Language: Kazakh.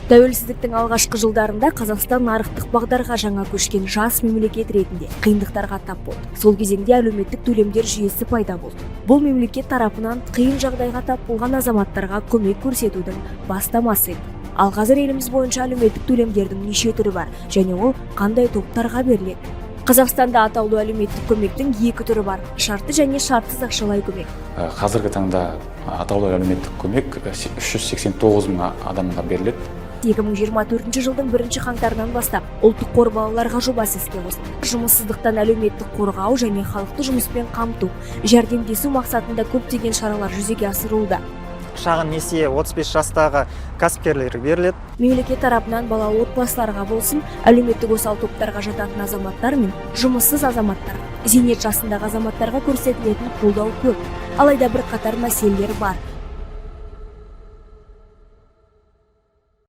Тәуелсіздіктің алғашқы жылдарында Қазақстан нарықтық бағдарға жаңа көшкен жас мемлекет ретінде қиындықтарға тап болды. Сол кезеңде әлеуметтік төлемдер жүйесі пайда болды. Бұл мемлекет тарапынан қиын жағдайға тап болған азаматтарға көмек көрсетудің бастамасы еді. Ал қазір еліміз бойынша әлеуметтік төлемдердің неше түрі бар және ол қандай топтарға беріледі? Қазақстанда атаулы әлеуметтік көмектің екі түрі бар: шартты және шартсыз ақшалай көмек. Қазіргі таңда атаулы әлеуметтік көмек 389 мың адамға беріледі. 2024 жылдың 1 қаңтарынан бастап ұлттық қор балаларға жобасы іске қосылды. Жұмыссыздықтан әлеуметтік қорғау және халықты жұмыспен қамту, жәрдемдесу мақсатында көптеген шаралар жүзеге асырылуда. Шағын несие 35 жастағы кәсіпкерлерге беріледі. Мемлекет тарапынан балалы отбасыларға болсын, әлеуметтік осал топтарға жататын азаматтар мен жұмыссыз азаматтар, зейнет жасындағы азаматтарға көрсетілетін қолдау көп. Алайда бірқатар мәселелер бар.